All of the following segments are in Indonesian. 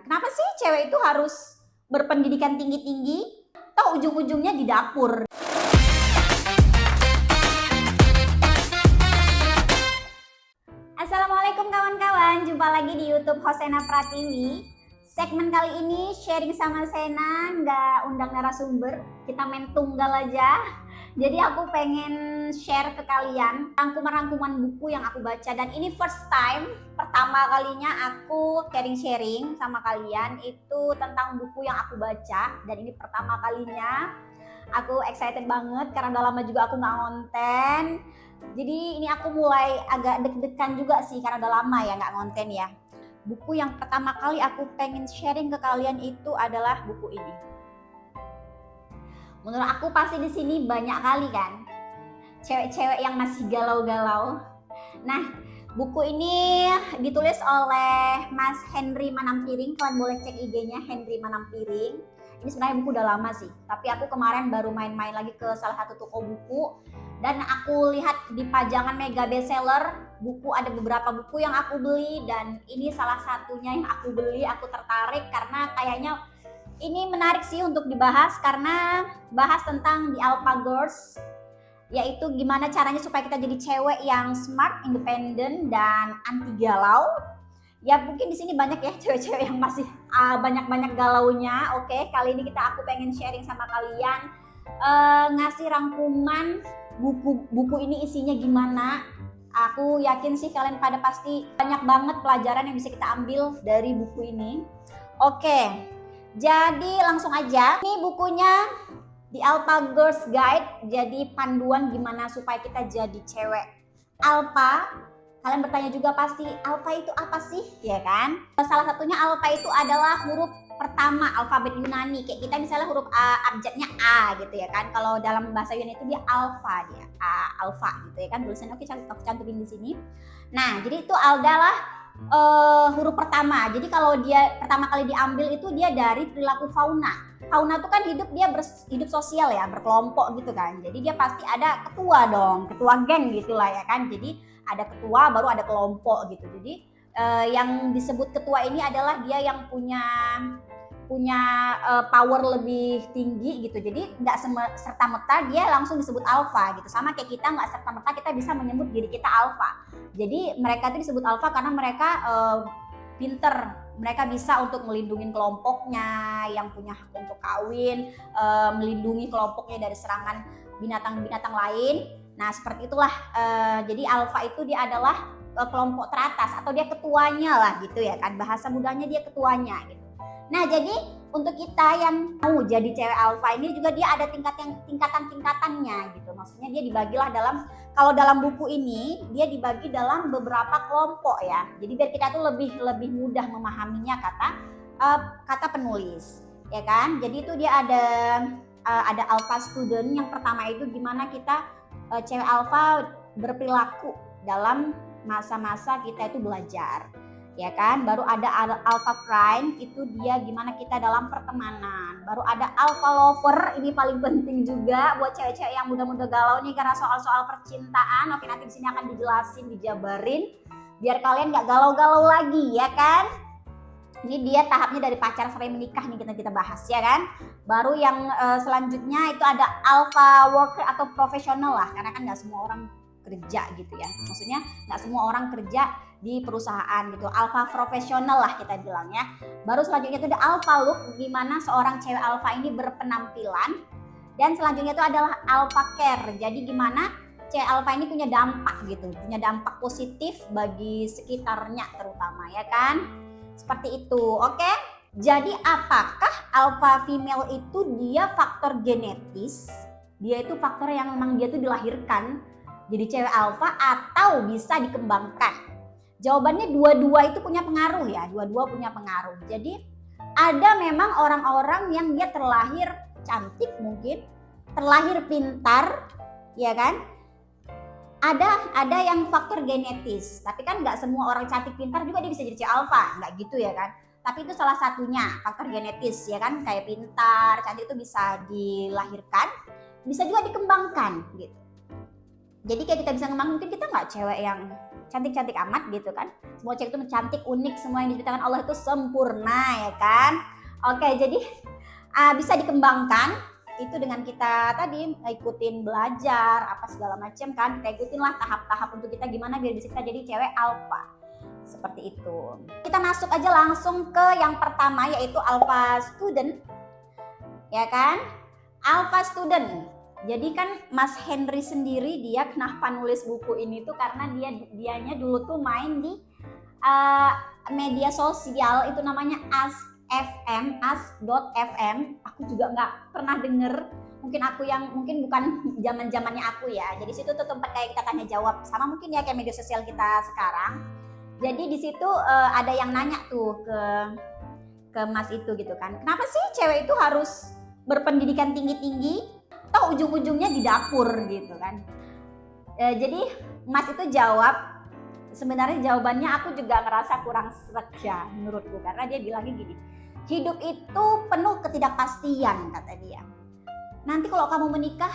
Kenapa sih cewek itu harus berpendidikan tinggi-tinggi? Toh ujung-ujungnya di dapur. Assalamualaikum kawan-kawan, jumpa lagi di YouTube Hosena Pratiwi. Segmen kali ini sharing sama Sena, nggak undang narasumber, kita main tunggal aja. Jadi aku pengen share ke kalian rangkuman-rangkuman buku yang aku baca, dan ini first time, pertama kalinya aku sharing-sharing sama kalian itu tentang buku yang aku baca, dan ini pertama kalinya. Aku excited banget karena udah lama juga aku nggak ngonten. Jadi ini aku mulai agak deg-degan juga sih karena udah lama ya nggak ngonten ya. Buku yang pertama kali aku pengen sharing ke kalian itu adalah buku ini. Menurut aku pasti di sini banyak kali kan cewek-cewek yang masih galau-galau. Nah, buku ini ditulis oleh Mas Henry Manampiring. Kalian boleh cek IG-nya Henry Manampiring. Ini sebenarnya buku udah lama sih, tapi aku kemarin baru main-main lagi ke salah satu toko buku dan aku lihat di pajangan Mega Bestseller buku, ada beberapa buku yang aku beli dan ini salah satunya yang aku beli. Aku tertarik karena kayaknya ini menarik sih untuk dibahas karena bahas tentang The Alpha Girls, yaitu gimana caranya supaya kita jadi cewek yang smart, independen, dan anti galau. Ya mungkin di sini banyak ya cewek-cewek yang masih banyak-banyak galaunya. Oke, kali ini aku pengen sharing sama kalian, ngasih rangkuman buku ini isinya gimana. Aku yakin sih kalian pada pasti banyak banget pelajaran yang bisa kita ambil dari buku ini. Oke, jadi langsung aja. Ini bukunya The Alpha Girls Guide, jadi panduan gimana supaya kita jadi cewek alpha. Kalian bertanya juga pasti, alpha itu apa sih? Ya kan? Salah satunya alpha itu adalah huruf pertama alfabet Yunani. Kayak kita misalnya huruf A, abjadnya A gitu ya kan. Kalau dalam bahasa Yunani itu dia alpha, dia A, alpha gitu ya kan. Tulisannya aku cantumin di sini. Nah, jadi itu adalah huruf pertama. Jadi kalau dia pertama kali diambil itu dia dari perilaku fauna. Fauna itu kan hidup sosial ya, berkelompok gitu kan. Jadi dia pasti ada ketua dong, ketua geng gitulah ya kan. Jadi ada ketua baru ada kelompok gitu. Jadi yang disebut ketua ini adalah dia yang punya power lebih tinggi gitu. Jadi nggak serta-merta dia langsung disebut alpha gitu. Sama kayak kita nggak serta-merta kita bisa menyebut diri kita alpha. Jadi mereka itu disebut alpha karena mereka pinter, mereka bisa untuk melindungi kelompoknya, yang punya hak untuk kawin, melindungi kelompoknya dari serangan binatang-binatang lain. Nah seperti itulah, jadi alpha itu dia adalah kelompok teratas atau dia ketuanya lah gitu ya kan, bahasa mudahnya dia ketuanya gitu. Nah jadi untuk kita yang mau jadi cewek alpha ini juga dia ada tingkatan-tingkatannya gitu. Maksudnya dia dibagilah kalau dalam buku ini dia dibagi dalam beberapa kelompok ya. Jadi biar kita tuh lebih mudah memahaminya kata penulis ya kan. Jadi itu dia ada alpha student. Yang pertama itu gimana kita cewek alpha berperilaku dalam masa-masa kita itu belajar ya kan. Baru ada alpha friend, itu dia gimana kita dalam pertemanan. Baru ada alpha lover, ini paling penting juga buat cewek-cewek yang muda-muda galau nih karena soal-soal percintaan. Oke, nanti di sini akan dijelasin, dijabarin biar kalian nggak galau-galau lagi ya kan. Ini dia tahapnya dari pacaran sampai menikah nih kita bahas ya kan. Baru yang selanjutnya itu ada alpha worker atau profesional lah, karena kan nggak semua orang kerja gitu ya. Maksudnya nggak semua orang kerja di perusahaan gitu. Alpha profesional lah kita bilang ya. Baru selanjutnya itu ada alpha look, gimana seorang cewek alpha ini berpenampilan. Dan selanjutnya itu adalah alpha care. Jadi gimana cewek alpha ini punya dampak gitu, punya dampak positif bagi sekitarnya terutama ya kan. Seperti itu, oke? Jadi apakah alpha female itu dia faktor genetis? Dia itu faktor yang memang dia tuh dilahirkan jadi cewek alpha atau bisa dikembangkan? Jawabannya dua-dua itu punya pengaruh ya, dua-dua punya pengaruh. Jadi ada memang orang-orang yang dia terlahir cantik mungkin, terlahir pintar, ya kan? Ada yang faktor genetis, tapi kan nggak semua orang cantik pintar juga dia bisa jadi cewek alpha, nggak gitu ya kan. Tapi itu salah satunya faktor genetis ya kan, kayak pintar, cantik itu bisa dilahirkan, bisa juga dikembangkan gitu. Jadi kayak kita bisa ngembangin, mungkin kita nggak cewek yang cantik-cantik amat gitu kan. Semua cewek itu cantik, unik, semua yang diciptakan Allah itu sempurna ya kan. Oke, jadi bisa dikembangkan itu dengan kita tadi ikutin belajar apa segala macam kan. Kita ikutin lah tahap-tahap untuk kita gimana biar bisa kita jadi cewek alpha. Seperti itu. Kita masuk aja langsung ke yang pertama yaitu alpha student. Ya kan? Alpha student. Jadi kan Mas Henry sendiri dia kenapa nulis buku ini tuh karena dianya dulu tuh main di media sosial itu namanya ask.fm. Aku juga nggak pernah denger. Mungkin bukan zaman-zamannya aku ya. Jadi situ tuh tempat kayak kita tanya jawab sama mungkin ya kayak media sosial kita sekarang. Jadi di situ ada yang nanya tuh ke Mas itu gitu kan. Kenapa sih cewek itu harus berpendidikan tinggi-tinggi? Toh ujung-ujungnya di dapur gitu kan. Jadi Mas itu jawab, sebenarnya jawabannya aku juga ngerasa kurang sreg ya menurutku. Karena dia bilangnya gini, hidup itu penuh ketidakpastian kata dia. Nanti kalau kamu menikah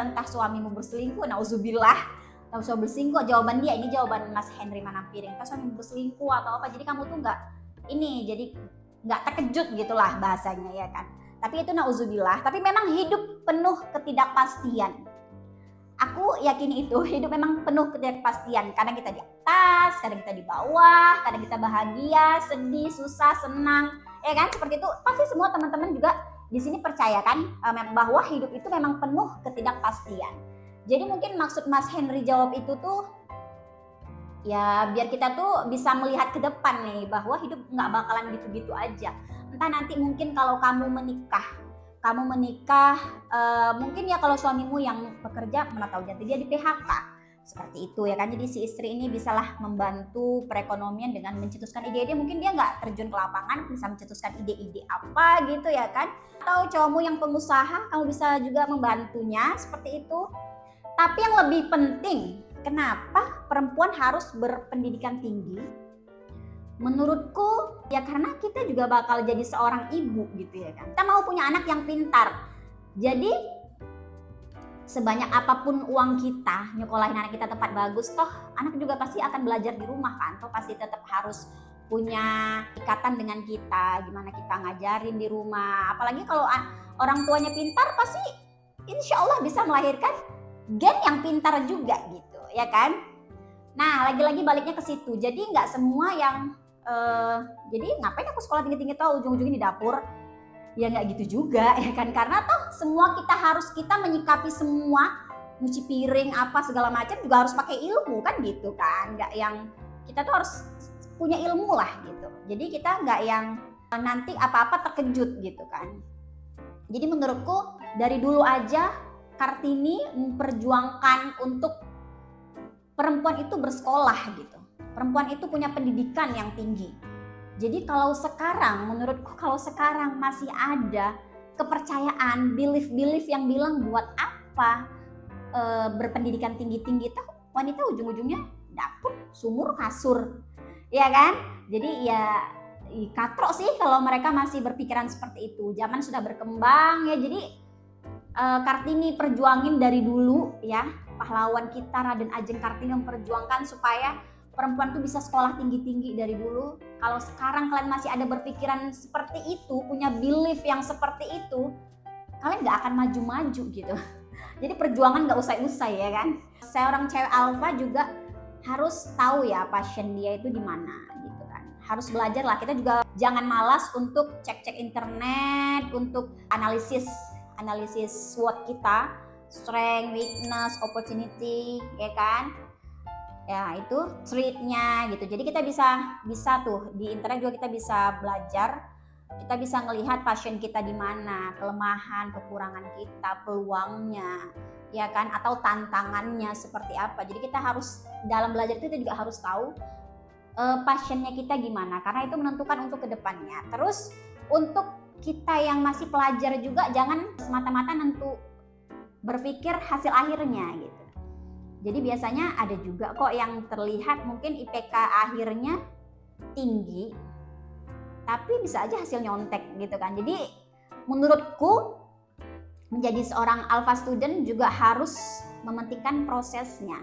entah suamimu berselingkuh, nauzubillah. Kalau suami berselingkuh, jawaban dia, ini jawaban Mas Henry Manampiring, kalau suami berselingkuh atau apa, jadi kamu tuh nggak terkejut gitulah bahasanya ya kan. Tapi itu nauzubillah, tapi memang hidup penuh ketidakpastian. Aku yakin itu, hidup memang penuh ketidakpastian. Kadang kita di atas, kadang kita di bawah, kadang kita bahagia, sedih, susah, senang, ya kan, seperti itu. Pasti semua teman-teman juga di sini percaya kan bahwa hidup itu memang penuh ketidakpastian. Jadi mungkin maksud Mas Henry jawab itu tuh ya biar kita tuh bisa melihat ke depan nih bahwa hidup nggak bakalan gitu-gitu aja. Entah nanti mungkin kalau kamu menikah mungkin ya kalau suamimu yang bekerja mana tahu jadi dia di PHK seperti itu ya kan. Jadi si istri ini bisalah membantu perekonomian dengan mencetuskan ide-ide, mungkin dia nggak terjun ke lapangan bisa mencetuskan ide-ide apa gitu ya kan. Atau cowokmu yang pengusaha kamu bisa juga membantunya seperti itu. Tapi yang lebih penting, kenapa perempuan harus berpendidikan tinggi? Menurutku ya karena kita juga bakal jadi seorang ibu gitu ya kan. Kita mau punya anak yang pintar. Jadi sebanyak apapun uang kita nyekolahin anak kita tempat bagus, toh anak juga pasti akan belajar di rumah kan. Toh pasti tetap harus punya ikatan dengan kita, gimana kita ngajarin di rumah. Apalagi kalau orang tuanya pintar, pasti insya Allah bisa melahirkan gen yang pintar juga gitu ya kan. Nah lagi-lagi baliknya ke situ, jadi nggak semua yang jadi ngapain aku sekolah tinggi-tinggi toh ujung-ujungnya di dapur, ya nggak gitu juga ya kan. Karena toh semua kita menyikapi semua, nyuci piring apa segala macam juga harus pakai ilmu kan gitu kan. Nggak yang kita tuh harus punya ilmu lah gitu. Jadi kita nggak yang nanti apa-apa terkejut gitu kan. Jadi menurutku dari dulu aja Kartini memperjuangkan untuk perempuan itu bersekolah gitu. Perempuan itu punya pendidikan yang tinggi. Jadi menurutku kalau sekarang masih ada kepercayaan, belief yang bilang buat apa berpendidikan tinggi-tinggi, tuh wanita ujung-ujungnya dapur, sumur, kasur. Ya kan? Jadi ya katrok sih kalau mereka masih berpikiran seperti itu. Zaman sudah berkembang ya, jadi Kartini perjuangin dari dulu ya, pahlawan kita Raden Ajeng Kartini memperjuangkan supaya perempuan tuh bisa sekolah tinggi-tinggi dari dulu. Kalau sekarang kalian masih ada berpikiran seperti itu, punya belief yang seperti itu, kalian gak akan maju-maju gitu. Jadi perjuangan gak usai-usai ya kan. Seorang cewek alpha juga harus tahu ya passion dia itu di mana gitu kan. Harus belajar lah, kita juga jangan malas untuk cek-cek internet, untuk analisis SWOT kita, strength, weakness, opportunity, ya kan? Ya itu treatnya gitu. Jadi kita bisa tuh di internet juga kita bisa belajar, kita bisa ngelihat passion kita di mana, kelemahan, kekurangan kita, peluangnya, ya kan? Atau tantangannya seperti apa. Jadi kita harus dalam belajar itu kita juga harus tahu passionnya kita gimana, karena itu menentukan untuk kedepannya. Terus untuk kita yang masih pelajar juga jangan semata-mata berpikir hasil akhirnya gitu. Jadi biasanya ada juga kok yang terlihat mungkin IPK akhirnya tinggi, tapi bisa aja hasil nyontek gitu kan. Jadi menurutku menjadi seorang alpha student juga harus mementingkan prosesnya.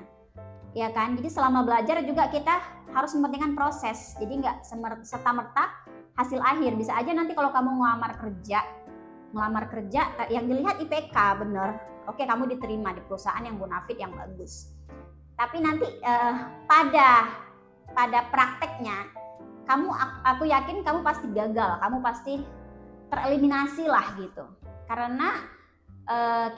ya kan. Jadi selama belajar juga kita harus mementingkan proses, jadi nggak serta-merta hasil akhir. Bisa aja nanti kalau kamu ngelamar kerja yang dilihat IPK bener, oke kamu diterima di perusahaan yang bonafit yang bagus, tapi nanti pada prakteknya aku yakin kamu pasti gagal, kamu pasti tereliminasi lah gitu. Karena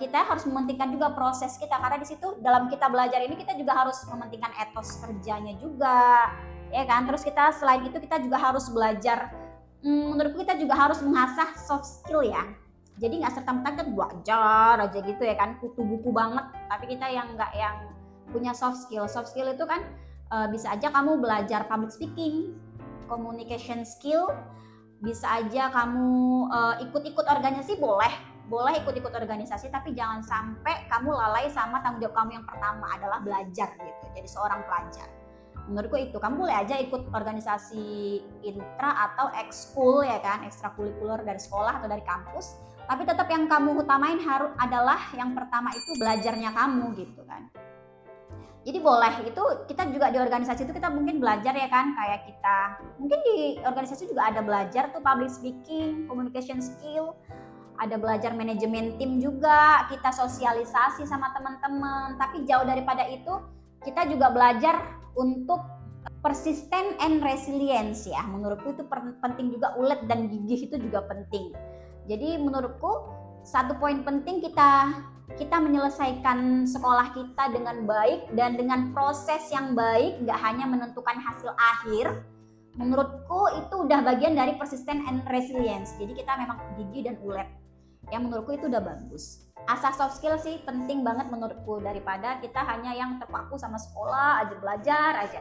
kita harus mementingkan juga proses kita, karena di situ dalam kita belajar ini kita juga harus mementingkan etos kerjanya juga, ya kan. Terus kita selain itu kita juga harus belajar, menurutku kita juga harus mengasah soft skill ya. Jadi nggak serta-merta kan belajar aja gitu ya kan, kutu buku banget, tapi kita yang nggak yang punya soft skill. Soft skill itu kan bisa aja kamu belajar public speaking, communication skill, bisa aja kamu ikut-ikut organisasi, boleh ikut-ikut organisasi, tapi jangan sampai kamu lalai sama tanggung jawab kamu yang pertama adalah belajar gitu, jadi seorang pelajar. Menurutku itu, kamu boleh aja ikut organisasi intra atau ekskul ya kan, ekstrakurikuler dari sekolah atau dari kampus, tapi tetap yang kamu utamain harus adalah yang pertama itu belajarnya kamu gitu kan. Jadi boleh, itu kita juga di organisasi itu kita mungkin belajar ya kan, kayak kita mungkin di organisasi juga ada belajar tuh public speaking, communication skill, ada belajar manajemen tim juga, kita sosialisasi sama teman-teman. Tapi jauh daripada itu, kita juga belajar untuk persisten and resilience ya. Menurutku itu penting juga, ulet dan gigih itu juga penting. Jadi menurutku satu poin penting, kita menyelesaikan sekolah kita dengan baik dan dengan proses yang baik, nggak hanya menentukan hasil akhir. Menurutku itu udah bagian dari persisten and resilience. Jadi kita memang gigih dan ulet. Yang menurutku itu udah bagus. Asah soft skill sih penting banget menurutku, daripada kita hanya yang terpaku sama sekolah aja, belajar aja.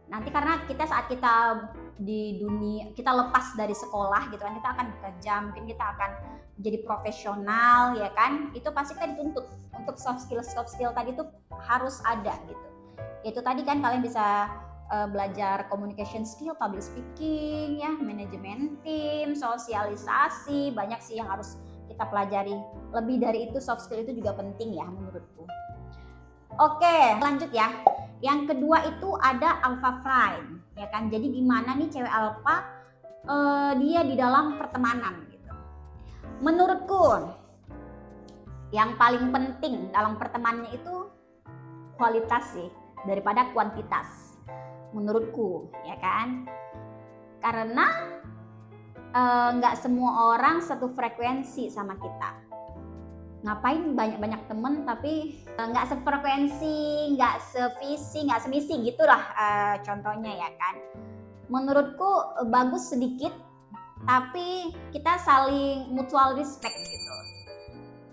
Nanti karena kita saat kita di dunia, kita lepas dari sekolah gitu kan, kita akan bekerja, mungkin kita akan jadi profesional ya kan, itu pasti kita dituntut untuk soft skill tadi tuh harus ada gitu. Itu tadi kan kalian bisa belajar communication skill, public speaking ya, manajemen tim, sosialisasi, banyak sih yang harus kita pelajari. Lebih dari itu soft skill itu juga penting ya menurutku. Oke, lanjut ya. Yang kedua itu ada alpha flight ya kan. Jadi gimana nih cewek alpha dia di dalam pertemanan gitu. Menurutku yang paling penting dalam pertemanannya itu kualitas sih daripada kuantitas. Menurutku ya kan. Karena nggak semua orang satu frekuensi sama kita. Ngapain banyak-banyak temen tapi nggak sefrekuensi, nggak sevisi, nggak semisi gitulah contohnya ya kan. Menurutku bagus sedikit, tapi kita saling mutual respect gitu.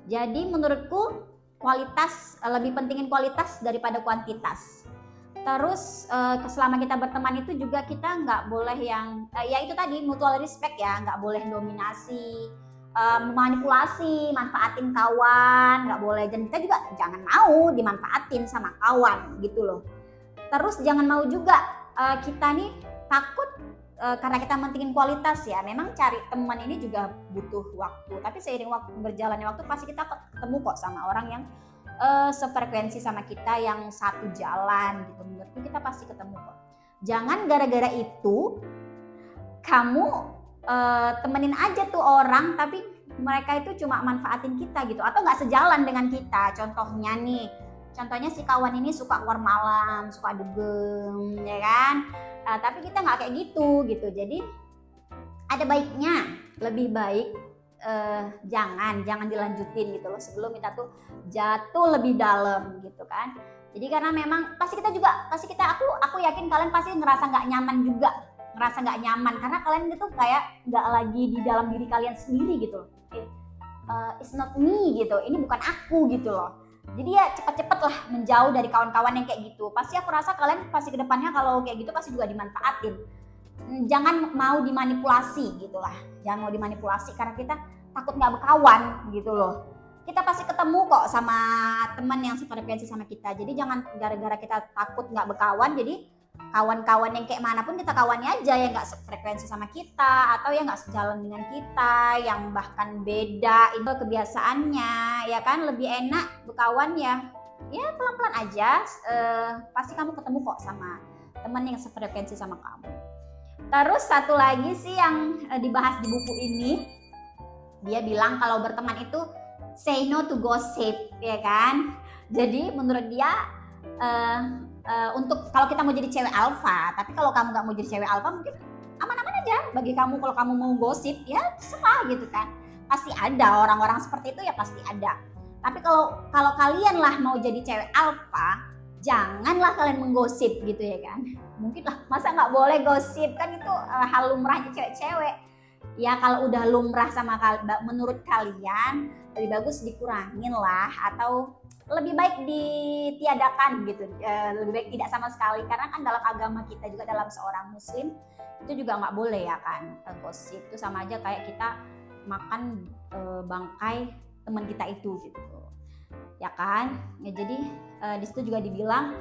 Jadi menurutku kualitas, lebih pentingin kualitas daripada kuantitas. Terus selama kita berteman itu juga kita nggak boleh yang ya itu tadi mutual respect ya, nggak boleh dominasi, memanipulasi, manfaatin kawan, nggak boleh. Dan kita juga jangan mau dimanfaatin sama kawan gitu loh. Terus jangan mau juga kita nih takut karena kita mentingin kualitas ya. Memang cari teman ini juga butuh waktu, tapi seiring berjalannya waktu pasti kita ketemu kok sama orang yang sefrekuensi sama kita, yang satu jalan gitu. Menurutku kita pasti ketemu kok. Jangan gara-gara itu kamu temenin aja tuh orang tapi mereka itu cuma manfaatin kita gitu, atau nggak sejalan dengan kita. Contohnya si kawan ini suka keluar malam, suka dugem ya kan, tapi kita nggak kayak gitu. Jadi ada baiknya, lebih baik jangan dilanjutin gitu loh, sebelum kita tuh jatuh lebih dalam gitu kan. Jadi karena memang pasti aku yakin kalian pasti ngerasa nggak nyaman karena kalian itu kayak nggak lagi di dalam diri kalian sendiri gitu. It's not me gitu, ini bukan aku gitu loh. Jadi ya cepet-cepet lah menjauh dari kawan-kawan yang kayak gitu. Pasti aku rasa kalian pasti kedepannya kalau kayak gitu pasti juga dimanfaatin. Jangan mau dimanipulasi gitu lah, jangan mau dimanipulasi karena kita takut nggak berkawan gitu loh. Kita pasti ketemu kok sama teman yang sefrekuensi sama kita. Jadi jangan gara-gara kita takut nggak berkawan, jadi kawan-kawan yang kayak manapun kita kawannya aja, yang nggak sefrekuensi sama kita atau yang nggak sejalan dengan kita, yang bahkan beda itu kebiasaannya ya kan. Lebih enak berkawan ya ya pelan-pelan aja, pasti kamu ketemu kok sama teman yang sefrekuensi sama kamu. Terus satu lagi sih yang dibahas di buku ini, dia bilang kalau berteman itu say no to gossip, ya kan? Jadi menurut dia untuk kalau kita mau jadi cewek alfa, tapi kalau kamu nggak mau jadi cewek alfa mungkin aman-aman aja bagi kamu. Kalau kamu mau gosip ya terserah gitu kan, pasti ada orang-orang seperti itu, ya pasti ada. Tapi kalau kalian lah mau jadi cewek alfa, janganlah kalian menggosip gitu ya kan. Mungkin lah, masa nggak boleh gosip, kan itu hal lumrahnya cewek-cewek. Ya kalau udah lumrah sama menurut kalian, lebih bagus dikurangin lah, atau lebih baik ditiadakan gitu, lebih baik tidak sama sekali. Karena kan dalam agama kita juga, dalam seorang muslim itu juga nggak boleh ya kan, gosip itu sama aja kayak kita makan bangkai teman kita itu gitu ya kan. Ya, jadi di situ juga dibilang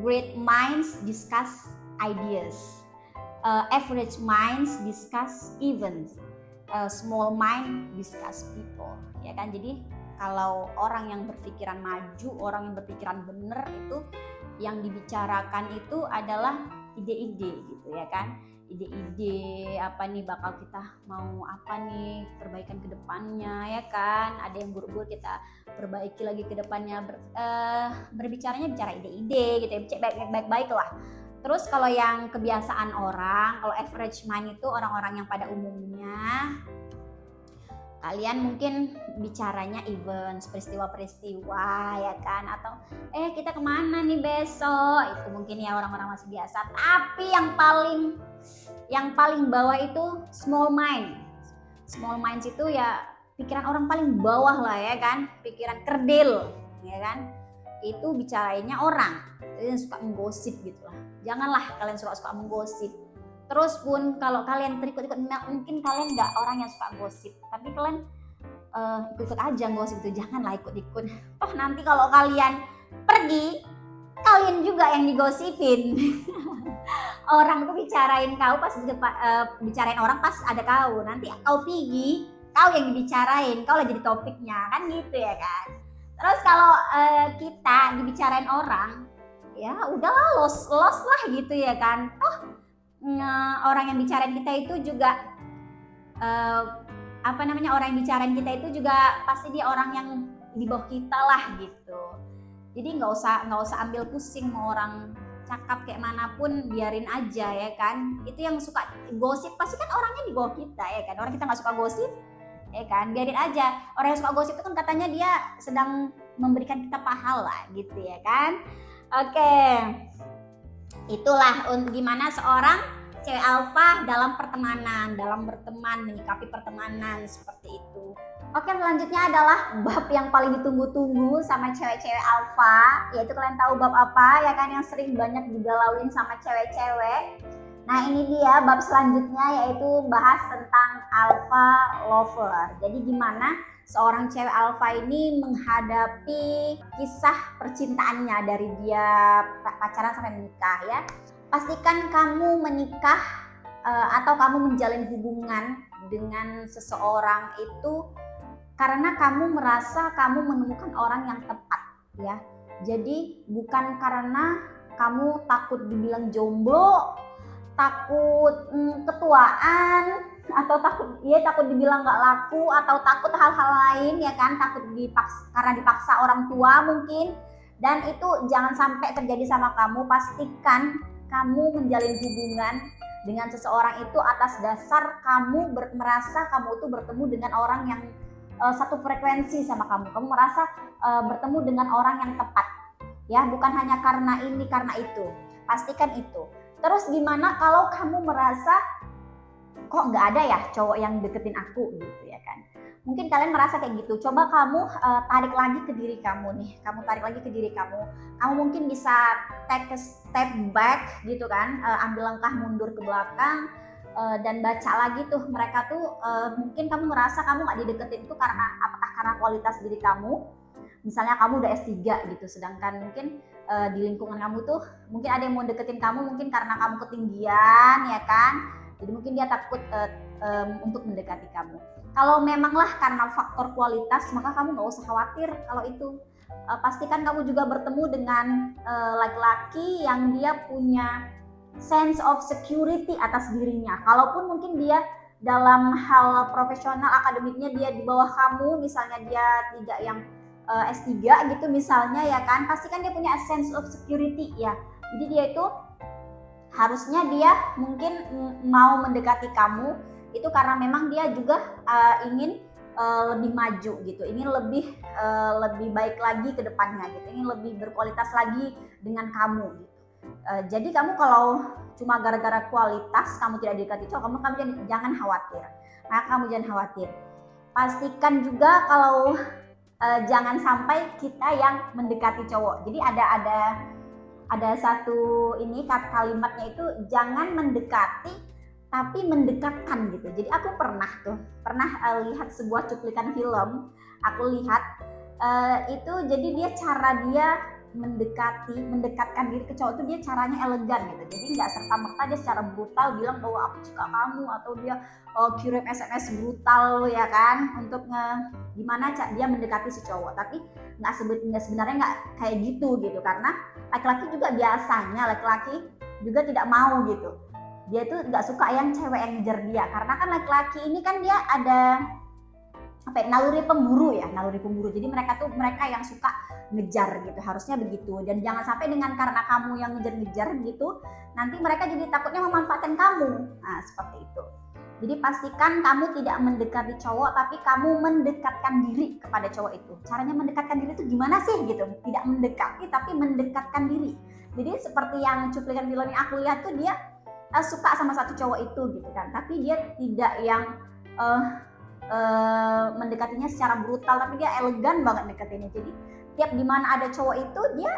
great minds discuss ideas, average minds discuss events, small mind discuss people, ya kan. Jadi kalau orang yang berpikiran maju, orang yang berpikiran benar, itu yang dibicarakan itu adalah ide-ide gitu ya kan. Ide-ide apa nih, bakal kita mau apa nih perbaikan ke depannya ya kan. Ada yang buruk-buruk kita perbaiki lagi ke depannya. Berbicaranya bicara ide-ide gitu ya, baik-baik lah. Terus kalau yang kebiasaan orang, kalau average mind itu orang-orang yang pada umumnya kalian mungkin bicaranya events, peristiwa-peristiwa ya kan, atau kita kemana nih besok, itu mungkin ya orang-orang masih biasa. Tapi yang paling bawah itu small mind. Small minds itu ya pikiran orang paling bawah lah ya kan, pikiran kerdil ya kan. Itu bicarainnya orang, jadi suka menggosip gitu lah. Janganlah kalian suka menggosip. Terus pun kalau kalian terikut-ikut, mungkin kalian nggak orang yang suka gosip, tapi kalian ikut aja gosip itu, janganlah ikut-ikut. Toh nanti kalau kalian pergi, kalian juga yang digosipin. Orang tuh bicarain kau pas bicarain orang pas ada kau, nanti kau pergi, kau yang dibicarain, kau lah jadi topiknya kan gitu ya kan. Terus kalau kita dibicarain orang, ya udahlah los lah gitu ya kan. Orang yang bicarain kita itu juga orang yang bicarain kita itu juga pasti dia orang yang di bawah kita lah gitu. Jadi nggak usah ambil pusing mau orang cakap kayak manapun, biarin aja ya kan. Itu yang suka gosip pasti kan orangnya di bawah kita ya kan. Orang kita nggak suka gosip ya kan, biarin aja. Orang yang suka gosip itu kan katanya dia sedang memberikan kita pahala gitu ya kan. Oke. Itulah gimana seorang cewek alfa dalam pertemanan, dalam berteman, menyikapi pertemanan seperti itu. Oke, selanjutnya adalah bab yang paling ditunggu-tunggu sama cewek-cewek alfa, yaitu kalian tahu bab apa ya kan, yang sering banyak digalauin sama cewek-cewek. Nah ini dia bab selanjutnya, yaitu bahas tentang alpha lover. Jadi gimana seorang cewek alfa ini menghadapi kisah percintaannya dari dia pacaran sampai menikah ya. Pastikan kamu menikah atau kamu menjalin hubungan dengan seseorang itu karena kamu merasa kamu menemukan orang yang tepat ya. Jadi bukan karena kamu takut dibilang jomblo, takut ketuaan, atau takut dibilang nggak laku, atau takut hal-hal lain ya kan, takut karena dipaksa orang tua mungkin. Dan itu jangan sampai terjadi sama kamu. Pastikan kamu menjalin hubungan dengan seseorang itu atas dasar kamu merasa kamu itu bertemu dengan orang yang satu frekuensi sama kamu. Kamu merasa bertemu dengan orang yang tepat ya, bukan hanya karena ini karena itu. Pastikan itu. Terus gimana kalau kamu merasa kok nggak ada ya cowok yang deketin aku gitu ya kan. Mungkin kalian merasa kayak gitu. Coba kamu tarik lagi ke diri kamu nih. Kamu tarik lagi ke diri kamu. Kamu mungkin bisa take a step back gitu kan. Ambil langkah mundur ke belakang dan baca lagi tuh mereka tuh. Mungkin kamu merasa kamu nggak dideketin itu apakah karena kualitas diri kamu. Misalnya kamu udah S3 gitu, sedangkan mungkin di lingkungan kamu tuh mungkin ada yang mau deketin kamu mungkin karena kamu ketinggian ya kan. Jadi mungkin dia takut untuk mendekati kamu. Kalau memanglah karena faktor kualitas, maka kamu nggak usah khawatir kalau itu. Pastikan kamu juga bertemu dengan laki-laki yang dia punya sense of security atas dirinya. Kalaupun mungkin dia dalam hal profesional akademiknya dia di bawah kamu, misalnya dia tidak yang S3 gitu misalnya ya kan, pastikan dia punya sense of security ya. Jadi dia itu harusnya dia mungkin mau mendekati kamu itu karena memang dia juga ingin lebih maju gitu, ingin lebih baik lagi ke depannya gitu, ingin lebih berkualitas lagi dengan kamu gitu. Jadi kamu kalau cuma gara-gara kualitas kamu tidak didekati cowok, kamu jangan khawatir. Nah, kamu jangan khawatir. Pastikan juga kalau jangan sampai kita yang mendekati cowok. Jadi ada satu ini kalimatnya itu jangan mendekati tapi mendekatkan gitu. Jadi aku pernah lihat sebuah cuplikan film, aku lihat itu jadi cara dia mendekatkan diri ke cowok itu dia caranya elegan gitu. Jadi nggak serta-merta dia secara brutal bilang bahwa aku suka kamu, atau dia kirim SMS brutal ya kan untuk gimana dia mendekati si cowok. Tapi sebenarnya nggak kayak gitu karena laki-laki juga biasanya laki-laki juga tidak mau gitu. Dia tuh nggak suka yang cewek yang ngejar dia, karena kan laki-laki ini kan dia ada naluri pemburu. Jadi mereka yang suka ngejar gitu, harusnya begitu. Dan jangan sampai dengan karena kamu yang ngejar-ngejar gitu nanti mereka jadi takutnya memanfaatkan kamu. Nah, seperti itu. Jadi pastikan kamu tidak mendekati cowok tapi kamu mendekatkan diri kepada cowok itu. Caranya mendekatkan diri itu gimana sih gitu? Tidak mendekati tapi mendekatkan diri. Jadi seperti yang cuplikan film yang aku lihat tuh, dia suka sama satu cowok itu gitu kan, tapi dia tidak yang mendekatinya secara brutal, tapi dia elegan banget deketinnya. Jadi tiap dimana ada cowok itu dia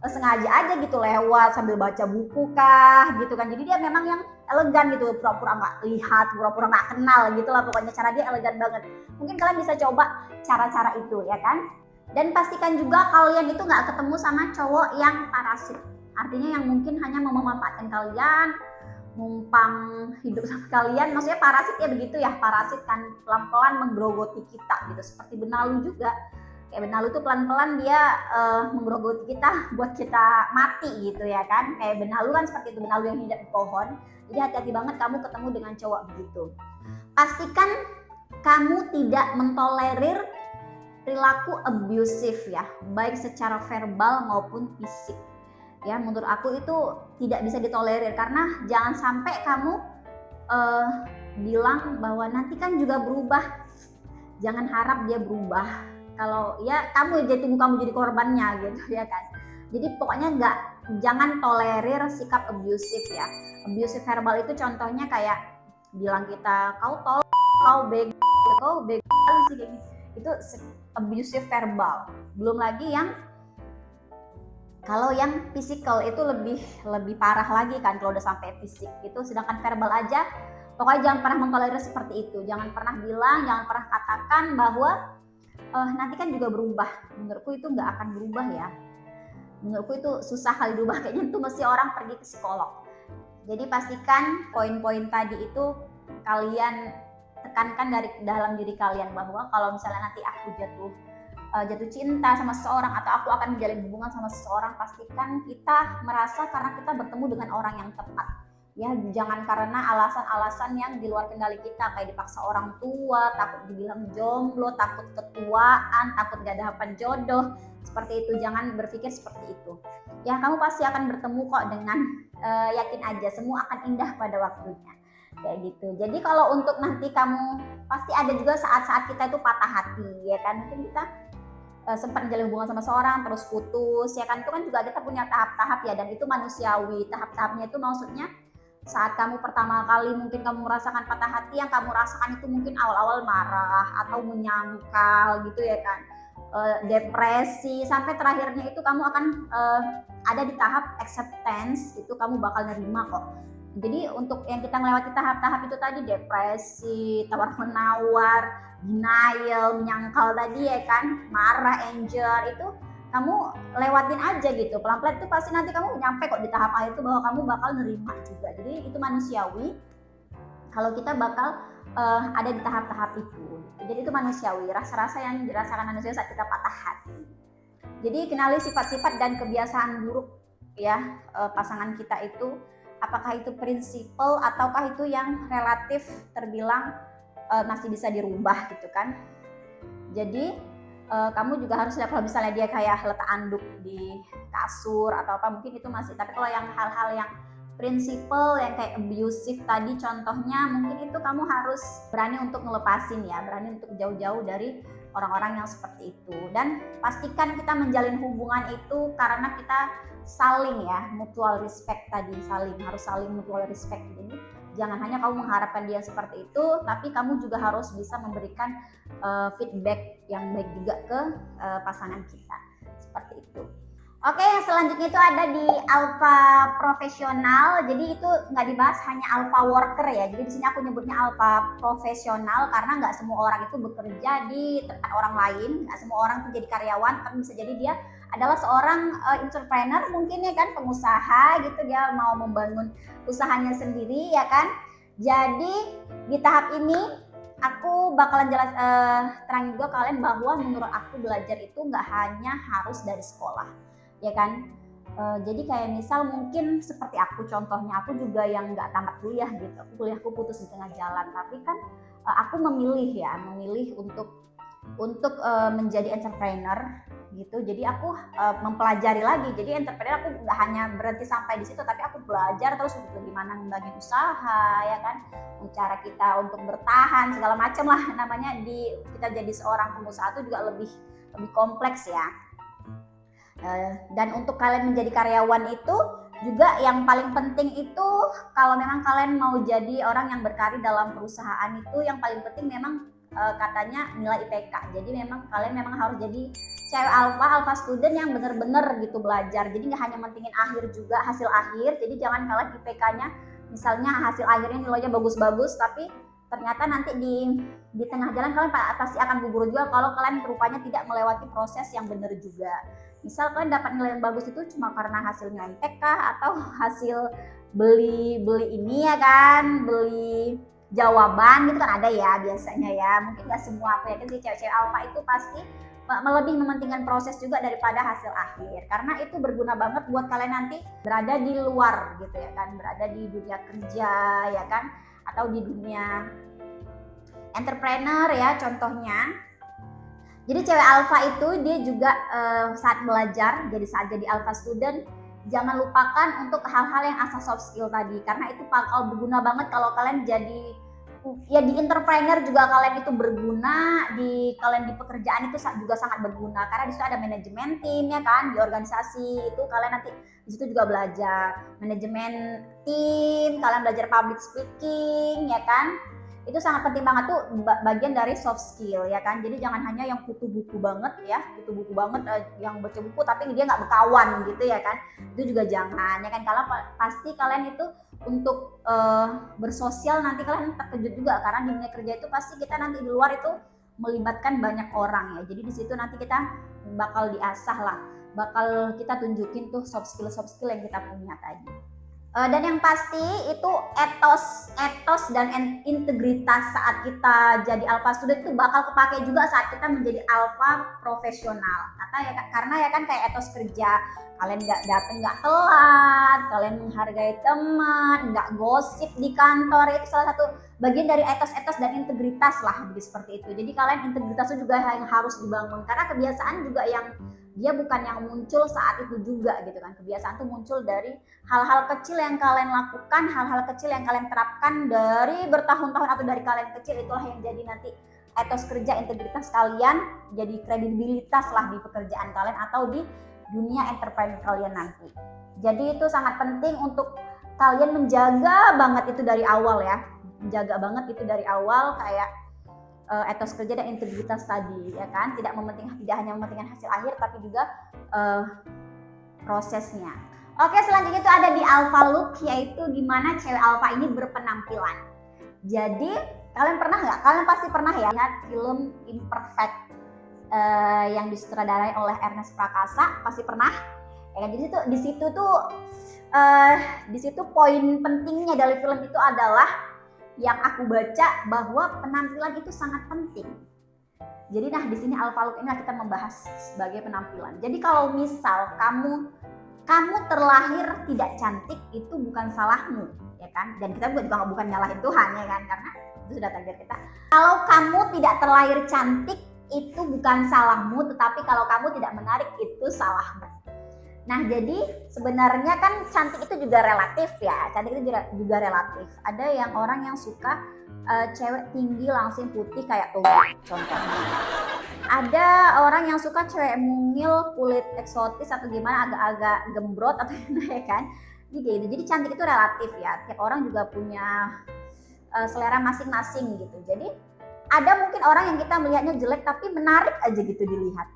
sengaja aja gitu lewat sambil baca buku kah gitu kan. Jadi dia memang yang elegan gitu, pura-pura nggak lihat, pura-pura nggak kenal gitu lah pokoknya. Cara dia elegan banget. Mungkin kalian bisa coba cara-cara itu ya kan. Dan pastikan juga kalian itu nggak ketemu sama cowok yang parasit, artinya yang mungkin hanya mau memanfaatkan kalian, numpang hidup sama kalian. Maksudnya parasit ya begitu ya, parasit kan pelan-pelan menggerogoti kita gitu, seperti benalu juga. Kayak benalu tuh pelan-pelan dia menggerogoti kita buat kita mati gitu ya kan. Kayak benalu kan seperti itu, benalu yang hidup di pohon. Jadi hati-hati banget kamu ketemu dengan cowok begitu. Pastikan kamu tidak mentolerir perilaku abusif ya, baik secara verbal maupun fisik. Ya, menurut aku itu tidak bisa ditolerir, karena jangan sampai kamu bilang bahwa nanti kan juga berubah. Jangan harap dia berubah. Kalau ya kamu tunggu kamu jadi korbannya gitu ya kan. Jadi pokoknya jangan tolerir sikap abusif ya. Abusif verbal itu contohnya kayak bilang kita kau bego sih kayak gitu. Itu abusif verbal. Belum lagi kalau yang physical itu lebih parah lagi kan kalau udah sampai fisik itu. Sedangkan verbal aja pokoknya jangan pernah mentolerir seperti itu. Jangan pernah bilang, jangan pernah katakan bahwa nanti kan juga berubah. Menurutku itu nggak akan berubah ya. Menurutku itu susah kali berubah, kayaknya itu mesti orang pergi ke psikolog. Jadi pastikan poin-poin tadi itu kalian tekankan dari dalam diri kalian, bahwa kalau misalnya nanti aku jatuh cinta sama seseorang atau aku akan menjalin hubungan sama seseorang, pastikan kita merasa karena kita bertemu dengan orang yang tepat. Ya, jangan karena alasan-alasan yang di luar kendali kita, kayak dipaksa orang tua, takut dibilang jomblo, takut ketuaan, takut gak dapat jodoh. Seperti itu, jangan berpikir seperti itu. Ya, kamu pasti akan bertemu kok dengan yakin aja, semua akan indah pada waktunya. Kayak gitu. Jadi kalau untuk nanti kamu, pasti ada juga saat-saat kita itu patah hati ya kan. Mungkin kita sempat menjalin hubungan sama seorang terus putus ya kan. Itu kan juga kita punya tahap-tahap ya, dan itu manusiawi. Tahap-tahapnya itu maksudnya saat kamu pertama kali mungkin kamu merasakan patah hati, yang kamu rasakan itu mungkin awal-awal marah atau menyangkal gitu ya kan, depresi, sampai terakhirnya itu kamu akan ada di tahap acceptance, itu kamu bakal nerima kok. Jadi untuk yang kita melewati tahap-tahap itu tadi, depresi, tawar-menawar, denial, menyangkal tadi ya kan, marah, anger, itu kamu lewatin aja gitu, pelan-pelan. Itu pasti nanti kamu nyampe kok di tahap akhir itu bahwa kamu bakal nerima juga. Jadi itu manusiawi kalau kita bakal ada di tahap-tahap itu. Jadi itu manusiawi, rasa-rasa yang dirasakan manusia saat kita patah hati. Jadi kenali sifat-sifat dan kebiasaan buruk ya pasangan kita itu, apakah itu prinsipal ataukah itu yang relatif terbilang masih bisa dirubah gitu kan. Jadi kamu juga harus lihat, kalau misalnya dia kayak letak anduk di kasur atau apa mungkin itu masih, tapi kalau yang hal-hal yang prinsipal yang kayak abusive tadi contohnya, mungkin itu kamu harus berani untuk ngelepasin ya, berani untuk jauh-jauh dari orang-orang yang seperti itu. Dan pastikan kita menjalin hubungan itu karena kita saling ya, mutual respect tadi, harus saling mutual respect. Jadi jangan hanya kamu mengharapkan dia seperti itu, tapi kamu juga harus bisa memberikan feedback yang baik juga ke pasangan kita, seperti itu. Oke, yang selanjutnya itu ada di alpha profesional. Jadi itu nggak dibahas hanya alpha worker ya. Jadi di sini aku nyebutnya alpha profesional karena nggak semua orang itu bekerja di tempat orang lain, nggak semua orang tuh jadi karyawan, tapi bisa jadi dia adalah seorang entrepreneur mungkin ya kan, pengusaha gitu, dia mau membangun usahanya sendiri ya kan. Jadi di tahap ini aku bakalan terangin juga kalian bahwa menurut aku belajar itu nggak hanya harus dari sekolah ya kan. Jadi kayak misal mungkin seperti aku contohnya, aku juga yang nggak tamat kuliah gitu, kuliahku putus di tengah jalan, tapi kan aku memilih untuk menjadi entrepreneur gitu. Jadi aku mempelajari lagi, jadi entrepreneur aku nggak hanya berhenti sampai di situ, tapi aku belajar terus untuk gimana membangun usaha ya kan, cara kita untuk bertahan segala macam lah namanya. Kita jadi seorang pengusaha itu juga lebih kompleks ya. Dan untuk kalian menjadi karyawan itu juga yang paling penting itu, kalau memang kalian mau jadi orang yang berkarir dalam perusahaan itu, yang paling penting memang katanya nilai IPK. Jadi memang kalian harus jadi cewek alpha student yang bener-bener gitu belajar. Jadi nggak hanya mentingin akhir juga, hasil akhir. Jadi jangan kalian IPK-nya misalnya hasil akhirnya nilainya bagus-bagus, tapi ternyata nanti di tengah jalan kalian pasti akan gugur juga kalau kalian rupanya tidak melewati proses yang benar juga. Misal kalian dapat nilai yang bagus itu cuma karena hasil nyontek kah, atau hasil beli ini ya kan, beli jawaban gitu kan, ada ya biasanya ya. Mungkin nggak semua, aku yakin sih cewek-cewek alpha itu pasti lebih mementingkan proses juga daripada hasil akhir, karena itu berguna banget buat kalian nanti berada di luar gitu ya kan, berada di dunia kerja ya kan, atau di dunia entrepreneur ya contohnya. Jadi cewek alpha itu dia juga saat belajar, saat jadi alpha student, jangan lupakan untuk hal-hal yang asal soft skill tadi, karena itu bakal berguna banget kalau kalian jadi ya di entrepreneur juga kalian itu berguna, kalian di pekerjaan itu juga sangat berguna, karena di situ ada manajemen tim ya kan, di organisasi itu kalian nanti di situ juga belajar manajemen tim, kalian belajar public speaking ya kan. Itu sangat penting banget tuh, bagian dari soft skill ya kan. Jadi jangan hanya yang kutu buku banget ya, yang baca buku tapi dia nggak berkawan gitu ya kan, itu juga jangan ya kan. Kalau pasti kalian itu untuk bersosial nanti kalian terkejut juga, karena di dunia kerja itu pasti kita nanti di luar itu melibatkan banyak orang ya. Jadi di situ nanti kita bakal diasah lah, bakal kita tunjukin tuh soft skill yang kita punya tadi. Dan yang pasti itu etos dan integritas saat kita jadi alpha student itu bakal kepake juga saat kita menjadi alpha profesional. Karena ya kan kayak etos kerja, kalian nggak telat, kalian menghargai teman, nggak gosip di kantor, itu salah satu bagian dari etos dan integritas lah, seperti itu. Jadi kalian integritas itu juga yang harus dibangun, karena kebiasaan juga yang dia bukan yang muncul saat itu juga gitu kan. Kebiasaan itu muncul dari hal-hal kecil yang kalian lakukan, hal-hal kecil yang kalian terapkan dari bertahun-tahun atau dari kalian kecil, itulah yang jadi nanti etos kerja, integritas kalian, jadi kredibilitas lah di pekerjaan kalian atau di dunia entrepreneur kalian nanti. Jadi itu sangat penting untuk kalian menjaga banget itu dari awal ya. Menjaga banget itu dari awal, kayak etos kerja dan integritas tadi ya kan, tidak hanya mementingkan hasil akhir tapi juga prosesnya. Oke, selanjutnya itu ada di alpha look, yaitu gimana cewek alpha ini berpenampilan. Jadi kalian pasti pernah ya lihat film Imperfect yang disutradarai oleh Ernest Prakasa, pasti pernah ya kan. Jadi di situ poin pentingnya dari film itu adalah yang aku baca, bahwa penampilan itu sangat penting. Jadi nah di sini alpha look ini kita membahas sebagai penampilan. Jadi kalau misal kamu terlahir tidak cantik, itu bukan salahmu, ya kan? Dan kita juga bukan nyalahin Tuhan, ya kan? Karena itu sudah takdir kita. Kalau kamu tidak terlahir cantik, itu bukan salahmu, tetapi kalau kamu tidak menarik, itu salahmu. Nah, jadi sebenarnya kan cantik itu juga relatif ya. Cantik itu juga relatif. Ada yang orang yang suka cewek tinggi langsing putih kayak tuh contohnya. Ada orang yang suka cewek mungil, kulit eksotis atau gimana, agak-agak gembrot atau gimana, ya kan? Gitu. Jadi cantik itu relatif ya. Tiap orang juga punya selera masing-masing gitu. Jadi ada mungkin orang yang kita melihatnya jelek tapi menarik aja gitu dilihat.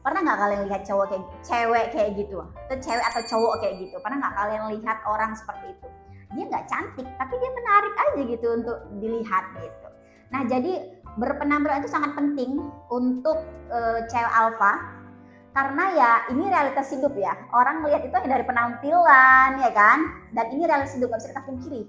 Pernah nggak kalian lihat cewek kayak gitu? Atau cewek atau cowok kayak gitu? Pernah nggak kalian lihat orang seperti itu? Dia nggak cantik tapi dia menarik aja gitu untuk dilihat gitu. Nah, jadi berpenampilan itu sangat penting untuk cewek alpha, karena ya ini realitas hidup ya. Orang melihat itu hanya dari penampilan, ya kan? Dan ini realitas hidup, nggak bisa kita pungkiri.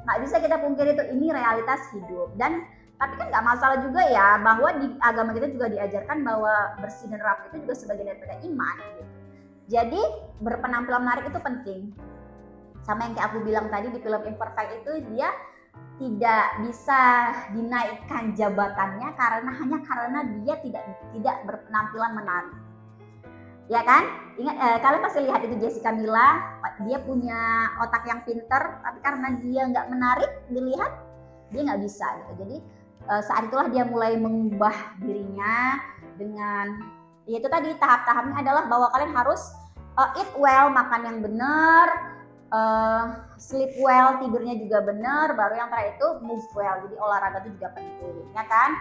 Nggak bisa kita pungkiri itu, ini realitas hidup. Dan tapi kan nggak masalah juga ya, bahwa di agama kita juga diajarkan bahwa bersih dan rapi itu juga sebagian daripada iman gitu. Jadi berpenampilan menarik itu penting. Sama yang kayak aku bilang tadi di film Imperfect itu, dia tidak bisa dinaikkan jabatannya hanya karena dia tidak berpenampilan menarik. Ya kan? Ingat, kalian pasti lihat itu Jessica Mila, dia punya otak yang pinter, tapi karena dia nggak menarik dilihat, dia nggak bisa gitu. Jadi saat itulah dia mulai mengubah dirinya dengan, yaitu tadi tahap-tahapnya adalah bahwa kalian harus eat well, makan yang benar, sleep well, tidurnya juga benar, baru yang terakhir itu move well, jadi olahraga itu juga penting, ya kan?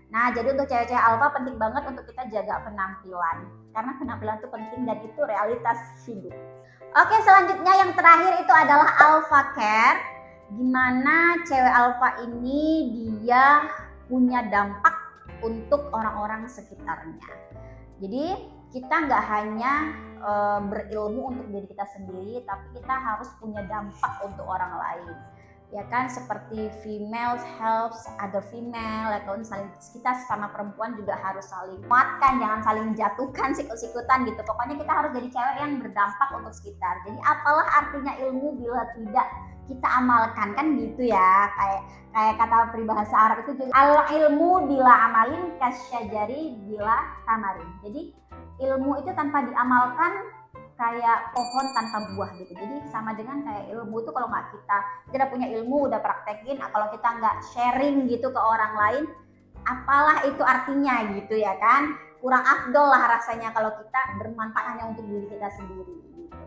Nah, jadi untuk cewek-cewek alpha penting banget untuk kita jaga penampilan, karena penampilan itu penting dan itu realitas hidup. Oke, selanjutnya yang terakhir itu adalah alpha care, gimana cewek alpha ini dia punya dampak untuk orang-orang sekitarnya. Jadi kita nggak hanya berilmu untuk diri kita sendiri, tapi kita harus punya dampak untuk orang lain, ya kan? Seperti females helps other female, ya kan? Kita sama perempuan juga harus saling menguatkan, jangan saling menjatuhkan, sikut-sikutan gitu. Pokoknya kita harus jadi cewek yang berdampak untuk sekitar. Jadi apalah artinya ilmu bila tidak kita amalkan, kan gitu ya, kayak kata peribahasa Arab itu juga, al ilmu bila amalin kasyajari bila tamarin. Jadi ilmu itu tanpa diamalkan kayak pohon tanpa buah gitu. Jadi sama dengan kayak ilmu itu, kalau nggak kita punya ilmu udah praktekin, kalau kita nggak sharing gitu ke orang lain, apalah itu artinya gitu, ya kan? Kurang afdol lah rasanya kalau kita bermanfaat hanya untuk diri kita sendiri gitu.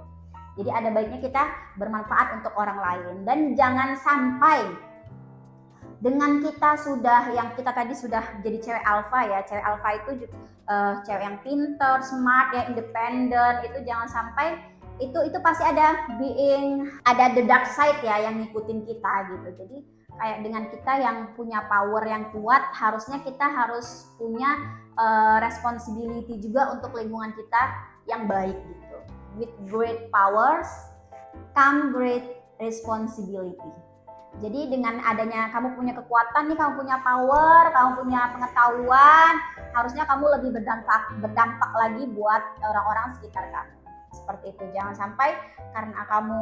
Jadi ada baiknya kita bermanfaat untuk orang lain, dan jangan sampai dengan kita sudah, yang kita tadi sudah jadi cewek alpha ya, cewek alpha itu cewek yang pinter, smart ya, independen, itu jangan sampai itu pasti ada the dark side ya yang ngikutin kita gitu. Jadi kayak dengan kita yang punya power yang kuat, harusnya kita harus punya responsibility juga untuk lingkungan kita yang baik gitu. With great powers come great responsibility. Jadi dengan adanya kamu punya kekuatan nih, kamu punya power, kamu punya pengetahuan, harusnya kamu lebih berdampak lagi buat orang-orang sekitar kamu. Seperti itu. Jangan sampai karena kamu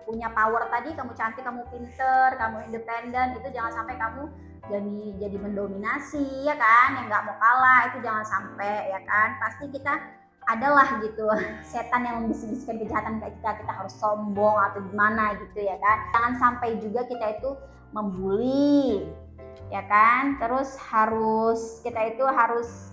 punya power tadi, kamu cantik, kamu pinter, kamu independen, itu jangan sampai kamu jadi mendominasi, ya kan, yang nggak mau kalah, itu jangan sampai, ya kan. Pasti kita adalah gitu setan yang membisik-bisikkan kejahatan kayak kita harus sombong atau gimana gitu, ya kan. Jangan sampai juga kita itu membuli, ya kan. Terus kita itu harus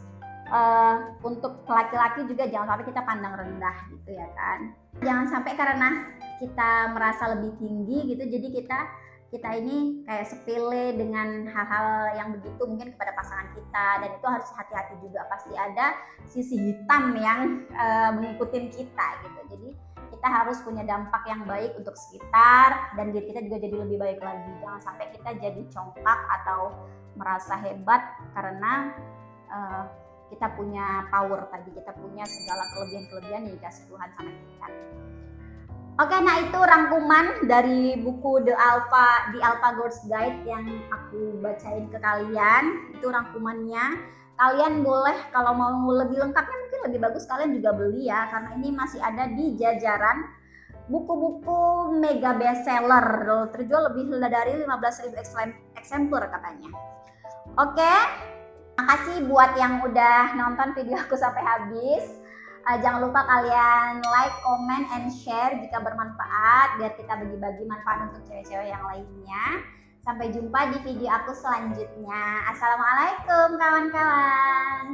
untuk laki-laki juga jangan sampai kita pandang rendah gitu, ya kan. Jangan sampai karena kita merasa lebih tinggi gitu, jadi kita ini kayak sepele dengan hal-hal yang begitu mungkin kepada pasangan kita, dan itu harus hati-hati juga. Pasti ada sisi hitam yang mengikuti kita gitu. Jadi kita harus punya dampak yang baik untuk sekitar, dan diri kita juga jadi lebih baik lagi. Jangan sampai kita jadi congkak atau merasa hebat karena kita punya power tadi, kita punya segala kelebihan-kelebihan yang dikasih Tuhan sama kita. Oke, nah itu rangkuman dari buku The Alpha Girls Guide yang aku bacain ke kalian. Itu rangkumannya. Kalian boleh kalau mau lebih lengkapnya mungkin lebih bagus kalian juga beli ya, karena ini masih ada di jajaran buku-buku mega bestseller. Terjual lebih dari 15.000 eksemplar katanya. Oke, makasih buat yang udah nonton video aku sampai habis. Jangan lupa kalian like, comment, and share jika bermanfaat, biar kita bagi-bagi manfaat untuk cewek-cewek yang lainnya. Sampai jumpa di video aku selanjutnya. Assalamualaikum kawan-kawan.